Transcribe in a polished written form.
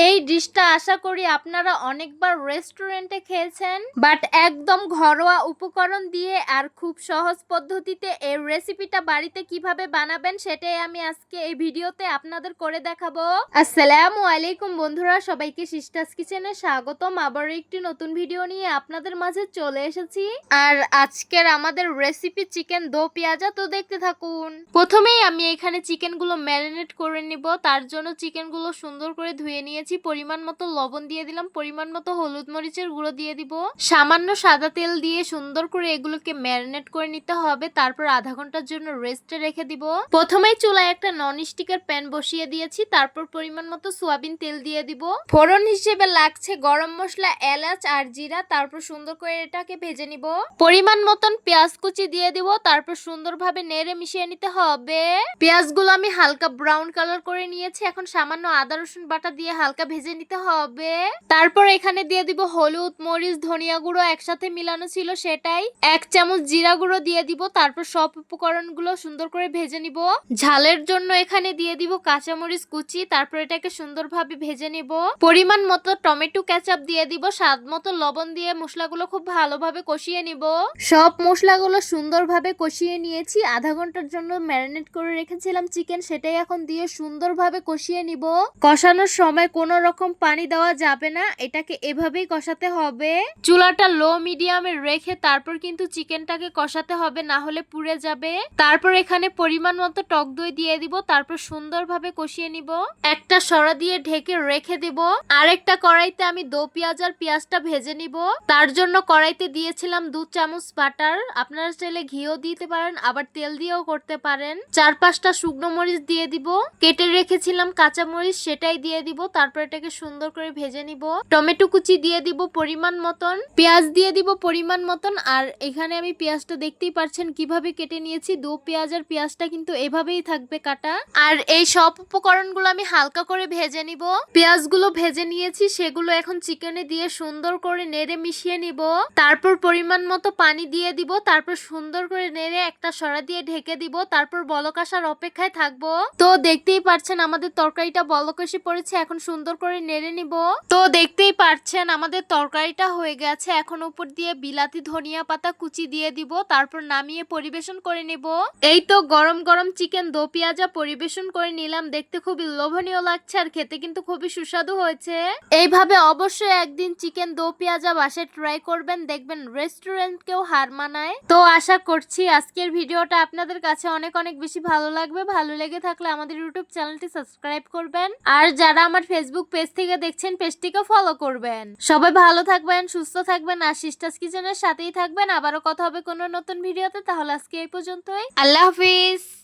এই ডিশটা আশা করি আপনারা অনেকবার রেস্টুরেন্টে খেয়েছেন, বাট একদম ঘরোয়া উপকরণ দিয়ে আর খুব সহজ পদ্ধতিতে এই রেসিপিটা বাড়িতে কিভাবে বানাবেন সেটাই আমি আজকে এই ভিডিওতে আপনাদের করে দেখাবো। আসসালামু আলাইকুম বন্ধুরা, সবাইকে সিস্টার্স কিচেনে স্বাগতম। আবার একটি নতুন ভিডিও নিয়ে আপনাদের মাঝে চলে এসেছি। আর আজকের আমাদের রেসিপি চিকেন দো পেঁয়াজা, তো দেখতে থাকুন। প্রথমেই আমি এখানে চিকেনগুলো ম্যারিনেট করে নিব। তার জন্য চিকেনগুলো সুন্দর করে ধুয়ে নিয়েছি। পরিমাণ মতো লবণ দিয়ে দিলাম, পরিমাণ মতো হলুদ মরিচের গুঁড়ো দিয়ে দিব, সামান্য সাদা তেল দিয়ে সুন্দর করে এগুলোকে ম্যারিনেট করে নিতে হবে। তারপর আধা ঘন্টার জন্য রেস্টে রেখে দিব। প্রথমেই চুলায় একটা নন স্টিকের প্যান বসিয়ে দিয়েছি। তারপর পরিমাণ মতো সয়াবিন তেল দিয়ে দিব। ফোড়ন হিসেবে লাগছে গরম মশলা, এলাচ আর জিরা। তারপর সুন্দর করে এটাকে ভেজে নিব। পরিমাণ মতন পেঁয়াজ কুচি দিয়ে দিব। তারপর সুন্দরভাবে নেড়ে মিশিয়ে নিতে হবে। পেঁয়াজগুলো আমি হালকা ব্রাউন কালার করে নিয়েছি। এখন সামান্য আদা রসুন বাটা দিয়ে হালকা ভেজে নিতে হবে। তারপর এখানে দিয়ে দিব হলুদ, মরিচ, ধনিয়া গুঁড়ো একসাথে মিলানো ছিল সেটাই। 1 চামচ জিরা গুঁড়ো দিয়ে দিব। তারপর সব উপকরণগুলো সুন্দর করে ভেজে নিব। ঝালের জন্য এখানে দিয়ে দিব কাঁচামরিচ কুচি। তারপর এটাকে সুন্দরভাবে ভেজে নিব। পরিমাণ মতো টমেটো কেচাপ দিয়ে দিব। স্বাদ মতো লবণ দিয়ে মশলাগুলো খুব ভালোভাবে কষিয়ে নিব। সব মশলাগুলো সুন্দরভাবে কষিয়ে নিয়েছি। আধা ঘন্টার জন্য ম্যারিনেট করে রেখেছিলাম চিকেন, সেটাই এখন দিয়ে সুন্দরভাবে কষিয়ে নিব। কষানোর সময় কোনো রকম পানি দেওয়া যাবে না, এটাকে এভাবেই কষাতে হবে। চুলাটা লো মিডিয়ামে রেখে তারপর কিন্তু চিকেনটাকে কষাতে হবে, না হলে পুড়ে যাবে। তারপর এখানে পরিমাণ মতো টক দই দিয়ে দিব। তারপর সুন্দরভাবে কষিয়ে নিব। একটা সরা দিয়ে ঢেকে রেখে দিব। আরেকটা কড়াইতে আমি দো পেঁয়াজ আর পেঁয়াজটা ভেজে নিব। তার জন্য কড়াইতে দিয়েছিলাম 2 চামচ বাটার। আপনারা চাইলে ঘিও দিতে পারেন, আবার তেল দিয়েও করতে পারেন। 4-5টা শুকনো মরিচ দিয়ে দিব। কেটে রেখেছিলাম কাঁচা মরিচ, সেটাই দিয়ে দিব। তারপর এটাকে সুন্দর করে ভেজে নিব। টমেটো কুচি দিয়ে দিব পরিমাণ মতন, পেঁয়াজ দিয়ে দিব পরিমাণ মতন। আর এখানে আমি পেঁয়াজটা দেখতেই পাচ্ছেন কিভাবে কেটে নিয়েছি। দো পেঁয়াজ আর পেঁয়াজটা কিন্তু এভাবেই থাকবে কাটা। আর এই সব উপকরণগুলো আমি হালকা করে ভেজে নিব। পেঁয়াজগুলো ভেজে নিয়েছি, সেগুলো এখন চিকেনে দিয়ে সুন্দর করে নেড়ে মিশিয়ে নিব। তারপর পরিমাণ মতো পানি দিয়ে দিব। তারপর সুন্দর করে নেড়ে একটা সরা দিয়ে ঢেকে দিব। তারপর বলক আসার অপেক্ষায় থাকবো। তো দেখতেই পাচ্ছেন আমাদের তরকারিটা বলক এসে পড়েছে। এখন সুন্দর করে নেড়ে নিব। তো দেখতেই পাচ্ছেন আমাদের তরকারিটা হয়ে গেছে। এখন উপর দিয়ে বিলাতি ধনিয়া পাতা কুচি দিয়ে দিব। তারপর নামিয়ে পরিবেশন করে নিব। এই তো গরম গরম চিকেন দো পেঁয়াজা পরিবেশন করে নিলাম। দেখতে খুবই লোভনীয় লাগছে আর খেতে কিন্তু খুবই সুস্বাদু হয়েছে। এইভাবে অবশ্যই একদিন চিকেন দো পেঁয়াজা বাসায় ট্রাই করবেন, দেখবেন রেস্টুরেন্টকেও হার মানায়। তো আশা করছি আজকের ভিডিওটা আপনাদের কাছে অনেক অনেক বেশি ভালো লাগবে। ভালো লেগে থাকলে আমাদের ইউটিউব চ্যানেলটি সাবস্ক্রাইব করবেন। আর যারা আমার ফেসবুক পেজ থেকে দেখছেন, পেজটিকে ফলো করবেন। সবাই ভালো থাকবেন, সুস্থ থাকবেন আর সিস্টার্স কিচেনের সাথেই থাকবেন। আবারও কথা হবে কোনো নতুন ভিডিওতে। তাহলে আজকে এই পর্যন্তই। আল্লাহ হাফিজ।